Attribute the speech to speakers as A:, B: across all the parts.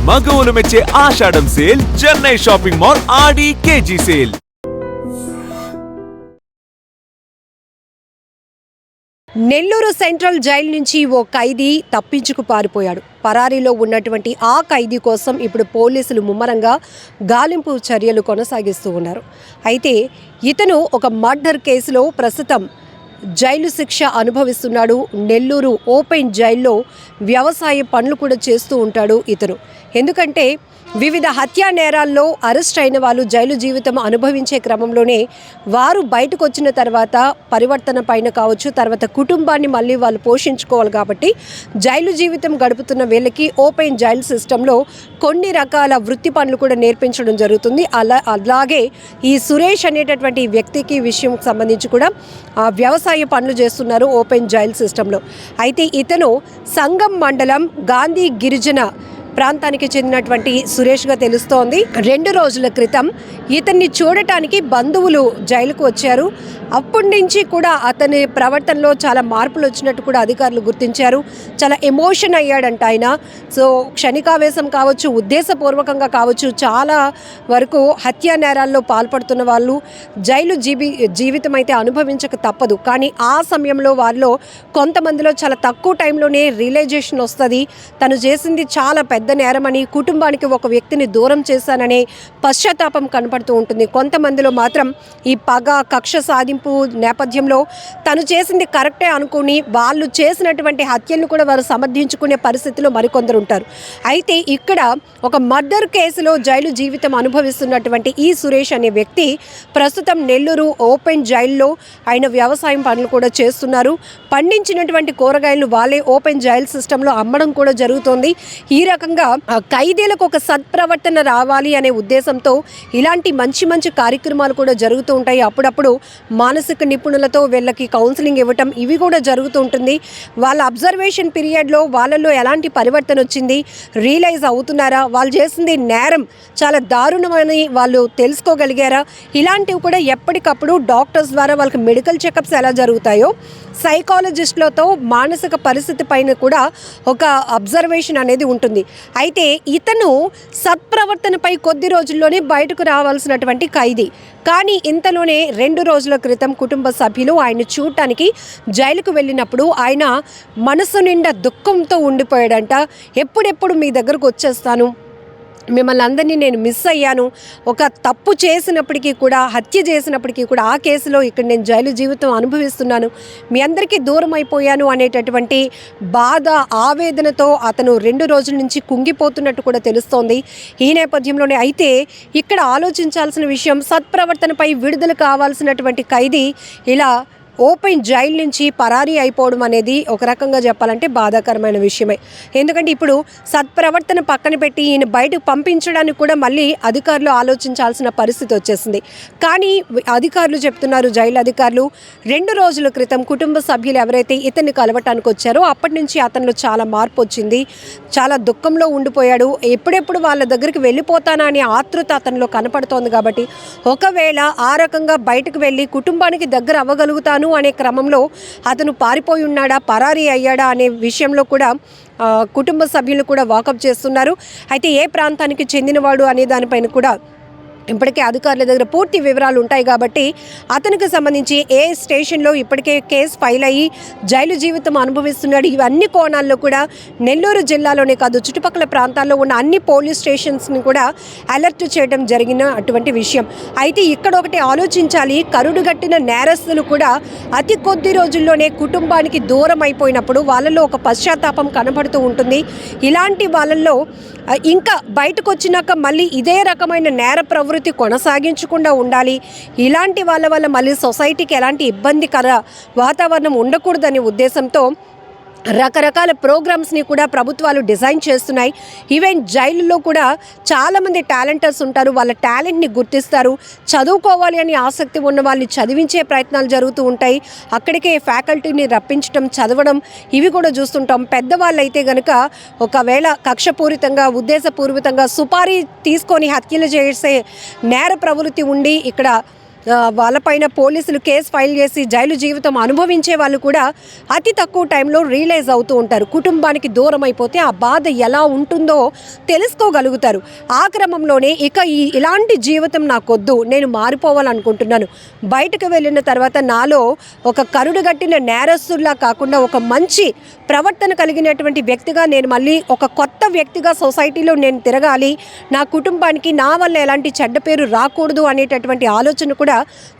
A: మగవులు మెచ్చే Ashadham sale Chennai shopping mall Aadi KG sale.
B: Nellore central jail నుంచి ఓ ఖైదీ తప్పించుకు పారిపోయాడు. పరారీలో ఉన్నటువంటి ఆ ఖైదీ కోసం ఇప్పుడు పోలీసులు ముమ్మరంగా గాలింపు చర్యలు కొనసాగిస్తూ ఉన్నారు. అయితే ఇతను ఒక మర్డర్ కేసులో ప్రస్తుతం జైలు శిక్ష అనుభవిస్తున్నాడు. నెల్లూరు ఓపెన్ జైల్లో వ్యవసాయ పనులు కూడా చేస్తూ ఉంటాడు ఇతను. ఎందుకంటే వివిధ హత్యా నేరాల్లో అరెస్ట్ అయిన వాళ్ళు జైలు జీవితం అనుభవించే క్రమంలోనే వారు బయటకు వచ్చిన తర్వాత పరివర్తన పైన కావచ్చు, తర్వాత కుటుంబాన్ని మళ్ళీ వాళ్ళు పోషించుకోవాలి. కాబట్టి జైలు జీవితం గడుపుతున్న వీళ్ళకి ఓపెన్ జైలు సిస్టంలో కొన్ని రకాల వృత్తి పనులు కూడా నేర్పించడం జరుగుతుంది. అలాగే ఈ సురేష్ అనేటటువంటి వ్యక్తికి విషయం సంబంధించి కూడా వ్యవసాయ పనులు చేస్తున్నారు ఓపెన్ జైలు సిస్టంలో. అయితే ఇతను సంగం మండలం గాంధీ గిరిజన ప్రాంతానికి చెందినటువంటి సురేష్గా తెలుస్తోంది. 2 రోజుల క్రితం ఇతన్ని చూడటానికి బంధువులు జైలుకు వచ్చారు. అప్పటి నుంచి కూడా అతని ప్రవర్తనలో చాలా మార్పులు వచ్చినట్టు కూడా అధికారులు గుర్తించారు. చాలా ఎమోషన్ అయ్యాడంట ఆయన. సో క్షణికావేశం కావచ్చు, ఉద్దేశపూర్వకంగా కావచ్చు, చాలా వరకు హత్యా నేరాల్లో పాల్పడుతున్న వాళ్ళు జైలు జీవితం అయితే అనుభవించక తప్పదు. కానీ ఆ సమయంలో వారిలో కొంతమందిలో చాలా తక్కువ టైంలోనే రియలైజేషన్ వస్తుంది. తను చేసింది చాలా పెద్ద నేరమని, కుటుంబానికి ఒక వ్యక్తిని దూరం చేశాననే పశ్చాత్తాపం కనపడుతూ ఉంటుంది. కొంతమందిలో మాత్రం ఈ పగ, కక్ష సాధింపు నేపథ్యంలో తను చేసింది కరెక్టే అనుకుని వాళ్ళు చేసినటువంటి హత్యలను కూడా వారు సమర్థించుకునే పరిస్థితిలో మరికొందరు ఉంటారు. అయితే ఇక్కడ ఒక మర్డర్ కేసులో జైలు జీవితం అనుభవిస్తున్నటువంటి ఈ సురేష్ అనే వ్యక్తి ప్రస్తుతం నెల్లూరు ఓపెన్ జైల్లో ఆయన వ్యవసాయం పనులు కూడా చేస్తున్నారు. పండించినటువంటి కూరగాయలు వాళ్ళే ఓపెన్ జైలు సిస్టంలో అమ్మడం కూడా జరుగుతోంది. ఈ రకంగా ఖైదీలకు ఒక సత్ప్రవర్తన రావాలి అనే ఉద్దేశంతో ఇలాంటి మంచి మంచి కార్యక్రమాలు కూడా జరుగుతూ ఉంటాయి. అప్పుడప్పుడు మానసిక నిపుణులతో వీళ్ళకి కౌన్సిలింగ్ ఇవ్వటం ఇవి కూడా జరుగుతూ ఉంటుంది. వాళ్ళ అబ్జర్వేషన్ పీరియడ్లో వాళ్ళల్లో ఎలాంటి పరివర్తన వచ్చింది, రియలైజ్ అవుతున్నారా, వాళ్ళు చేసింది నేరం చాలా దారుణమని వాళ్ళు తెలుసుకోగలిగారా, ఇలాంటివి కూడా ఎప్పటికప్పుడు డాక్టర్స్ ద్వారా వాళ్ళకి మెడికల్ చెకప్స్ ఎలా జరుగుతాయో సైకాలజిస్టులతో మానసిక పరిస్థితి పైన కూడా ఒక అబ్జర్వేషన్ అనేది ఉంటుంది. అయితే ఇతను సత్ప్రవర్తనపై కొద్ది రోజుల్లోనే బయటకు రావాల్సినటువంటి ఖైదీ. కానీ ఇంతలోనే 2 రోజుల క్రితం కుటుంబ సభ్యులు ఆయన చూడటానికి జైలుకు వెళ్ళినప్పుడు ఆయన మనసు నిండా దుఃఖంతో ఉండిపోయాడంట. ఎప్పుడెప్పుడు మీ దగ్గరకు వచ్చేస్తాను, మిమ్మల్ని అందరినీ నేను మిస్ అయ్యాను, ఒక తప్పు చేసినప్పటికీ కూడా, హత్య చేసినప్పటికీ కూడా ఆ కేసులో ఇక్కడ నేను జైలు జీవితం అనుభవిస్తున్నాను, మీ అందరికీ దూరం అయిపోయాను అనేటటువంటి బాధ, ఆవేదనతో అతను 2 రోజుల నుంచి కుంగిపోతున్నట్టు కూడా తెలుస్తోంది. ఈ నేపథ్యంలోనే అయితే ఇక్కడ ఆలోచించాల్సిన విషయం, సత్ప్రవర్తనపై విడుదల కావాల్సినటువంటి ఖైదీ ఇలా ఓపెన్ జైలు నుంచి పరారీ అయిపోవడం అనేది ఒక రకంగా చెప్పాలంటే బాధాకరమైన విషయమే. ఎందుకంటే ఇప్పుడు సత్ప్రవర్తన పక్కన పెట్టి ఈయన బయటకు పంపించడానికి కూడా మళ్ళీ అధికారులు ఆలోచించాల్సిన పరిస్థితి వచ్చేసింది. కానీ అధికారులు చెప్తున్నారు, జైలు అధికారులు 2 రోజుల క్రితం కుటుంబ సభ్యులు ఎవరైతే ఇతన్ని కలవటానికి వచ్చారో అప్పటి నుంచి అతనిలో చాలా మార్పు వచ్చింది. చాలా దుఃఖంలో ఉండిపోయాడు. ఎప్పుడెప్పుడు వాళ్ళ దగ్గరికి వెళ్ళిపోతానా అనే ఆతృత అతనిలో కనపడుతోంది. కాబట్టి ఒకవేళ ఆ రకంగా బయటకు వెళ్ళి కుటుంబానికి దగ్గర అవ్వగలుగుతాను అనే క్రమంలో అతను పారిపోయి ఉన్నాడా, పరారీ అయ్యాడా అనే విషయంలో కూడా కుటుంబ సభ్యులు కూడా వాకప్ చేస్తున్నారు. అయితే ఏ ప్రాంతానికి చెందినవాడు అనే దానిపైన కూడా ఇప్పటికే అధికారుల దగ్గర పూర్తి వివరాలు ఉంటాయి. కాబట్టి అతనికి సంబంధించి ఏ స్టేషన్లో ఇప్పటికే కేసు ఫైల్ అయ్యి జైలు జీవితం అనుభవిస్తున్నాడు, ఇవన్నీ కోణాల్లో కూడా నెల్లూరు జిల్లాలోనే కాదు చుట్టుపక్కల ప్రాంతాల్లో ఉన్న అన్ని పోలీస్ స్టేషన్స్ని కూడా అలర్ట్ చేయడం జరిగిన అటువంటి విషయం. అయితే ఇక్కడ ఒకటి ఆలోచించాలి, కరుడుగట్టిన నేరస్తులు కూడా అతి కొద్ది రోజుల్లోనే కుటుంబానికి దూరం అయిపోయినప్పుడు వాళ్ళలో ఒక పశ్చాత్తాపం కనబడుతూ ఉంటుంది. ఇలాంటి వాళ్ళల్లో ఇంకా బయటకు వచ్చినాక మళ్ళీ ఇదే రకమైన నేర ప్రవృత్తి కొనసాగించకుండా ఉండాలి. ఇలాంటి వాళ్ళ వల్ల మళ్ళీ సొసైటీకి ఎలాంటి ఇబ్బందికర వాతావరణం ఉండకూడదనే ఉద్దేశంతో రకరకాల ప్రోగ్రామ్స్ని కూడా ప్రభుత్వాలు డిజైన్ చేస్తున్నాయి. ఈవెన్ జైలులో కూడా చాలామంది టాలెంటర్స్ ఉంటారు, వాళ్ళ టాలెంట్ని గుర్తిస్తారు. చదువుకోవాలి అని ఆసక్తి ఉన్న వాళ్ళని చదివించే ప్రయత్నాలు జరుగుతూ ఉంటాయి. అక్కడికే ఫ్యాకల్టీని రప్పించడం, చదవడం ఇవి కూడా చూస్తుంటాం. పెద్దవాళ్ళు అయితే కనుక ఒకవేళ కక్షపూరితంగా, ఉద్దేశపూర్వకంగా సుపారీ తీసుకొని హత్యలు చేసే నేర ప్రవృత్తి ఉండి ఇక్కడ వాళ్ళపైన పోలీసులు కేసు ఫైల్ చేసి జైలు జీవితం అనుభవించే వాళ్ళు కూడా అతి తక్కువ టైంలో రియలైజ్ అవుతూ ఉంటారు. కుటుంబానికి దూరం అయిపోతే ఆ బాధ ఎలా ఉంటుందో తెలుసుకోగలుగుతారు. ఆ క్రమంలోనే ఇక ఇలాంటి జీవితం నాకొద్దు, నేను మారిపోవాలనుకుంటున్నాను, బయటకు వెళ్ళిన తర్వాత నాలో ఒక కరుడుగట్టిన నేరస్తుల్లా కాకుండా ఒక మంచి ప్రవర్తన కలిగినటువంటి వ్యక్తిగా నేను మళ్ళీ ఒక కొత్త వ్యక్తిగా సొసైటీలో నేను తిరగాలి, నా కుటుంబానికి నా వల్ల ఎలాంటి చెడ్డ పేరు రాకూడదు అనేటటువంటి ఆలోచన కూడా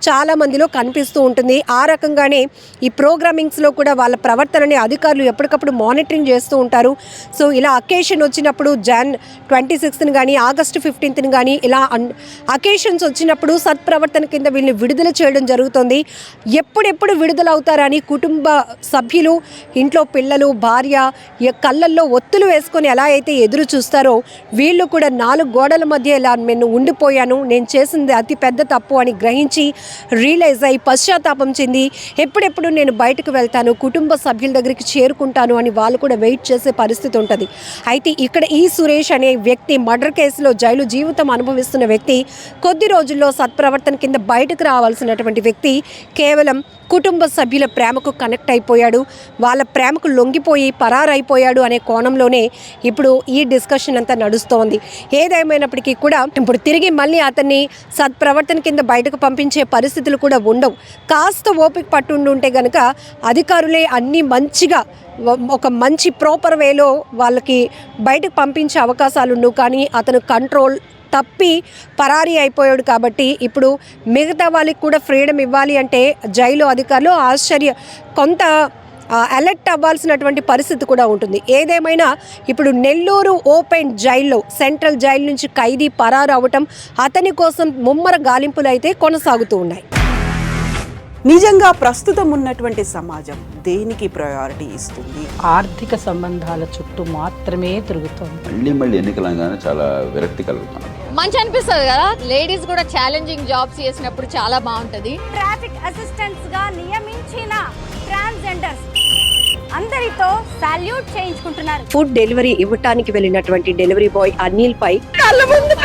B: చాలామందిలో కనిపిస్తూ ఉంటుంది. ఆ రకంగానే ఈ ప్రోగ్రామింగ్స్లో కూడా వాళ్ళ ప్రవర్తనని అధికారులు ఎప్పటికప్పుడు మానిటరింగ్ చేస్తూ ఉంటారు. సో ఇలా అకేషన్ వచ్చినప్పుడు Jan 26ని కానీ August 15ని కానీ ఇలా అకేషన్స్ వచ్చినప్పుడు సత్ప్రవర్తన కింద వీళ్ళని విడుదల చేయడం జరుగుతుంది. ఎప్పుడెప్పుడు విడుదల అవుతారని కుటుంబ సభ్యులు, ఇంట్లో పిల్లలు, భార్య కళ్ళల్లో ఒత్తులు వేసుకొని ఎలా అయితే ఎదురు చూస్తారో వీళ్ళు కూడా 4 గోడల మధ్య ఇలా నేను ఉండిపోయాను, నేను చేసింది అతి పెద్ద తప్పు అని గ్రహించి రియలైజ్ అయ్యి పశ్చాత్తాపం చెంది ఎప్పుడెప్పుడు నేను బయటకు వెళ్తాను, కుటుంబ సభ్యుల దగ్గరికి చేరుకుంటాను అని వాళ్ళు కూడా వెయిట్ చేసే పరిస్థితి ఉంటుంది. అయితే ఇక్కడ ఈ సురేష్ అనే వ్యక్తి మర్డర్ కేసులో జైలు జీవితం అనుభవిస్తున్న వ్యక్తి కొద్ది రోజుల్లో సత్ప్రవర్తన కింద బయటకు రావాల్సినటువంటి వ్యక్తి కేవలం కుటుంబ సభ్యుల ప్రేమకు కనెక్ట్ అయిపోయాడు, వాళ్ళ ప్రేమకు లొంగిపోయి పరారైపోయాడు అనే కోణంలోనే ఇప్పుడు ఈ డిస్కషన్ అంతా నడుస్తోంది. ఏదేమైనప్పటికీ కూడా ఇప్పుడు తిరిగి మళ్ళీ అతన్ని సత్ప్రవర్తన కింద బయటకు పంపించే పరిస్థితులు కూడా ఉండవు. కాస్త ఓపిక పట్టుండుంటే గనక అధికారులే అన్నీ మంచిగా ఒక మంచి ప్రాపర్ వేలో వాళ్ళకి బయటకు పంపించే అవకాశాలు ఉండవు. కానీ అతను కంట్రోల్ తప్పి పరారీ అయిపోయాడు కాబట్టి ఇప్పుడు మిగతా వాళ్ళకి కూడా ఫ్రీడమ్ ఇవ్వాలి అంటే జైలు అధికారులు కొంత అలర్ట్ అవ్వాల్సినటువంటి పరిస్థితి కూడా ఉంటుంది. ఏదేమైనా ఇప్పుడు నెల్లూరు ఓపెన్ జైల్లో సెంట్రల్ జైలు నుంచి ఖైదీ పరారు అవ్వటం, అతని కోసం ముమ్మర గాలింపులు అయితే కొనసాగుతూ ఉన్నాయి.
C: నిజంగా ప్రస్తుతం ఉన్నటువంటి సమాజం దేనికి ప్రయారిటీ ఇస్తుంది?
D: ఆర్థిక సంబంధాల చుట్టూ మాత్రమే తిరుగుతుంది.
E: మళ్ళీ ఎన్నికలంగానే చాలా విరక్తి కలుగుతాను.
F: మంచి అనిపిస్తుంది కదా, లేడీస్ కూడా ఛాలెంజింగ్ జాబ్స్ చేసినప్పుడు చాలా బాగుంటది.
G: ట్రాఫిక్ అసిస్టెంట్స్ గా నియమించిన ట్రాన్స్జెండర్స్ అందరితో సాల్యూట్ చేయించుకుంటున్నారు.
B: ఫుడ్ డెలివరీ ఇవ్వటానికి వెళ్ళినటువంటి డెలివరీ బాయ్ అనిల్ పై కళ్ళ ముందు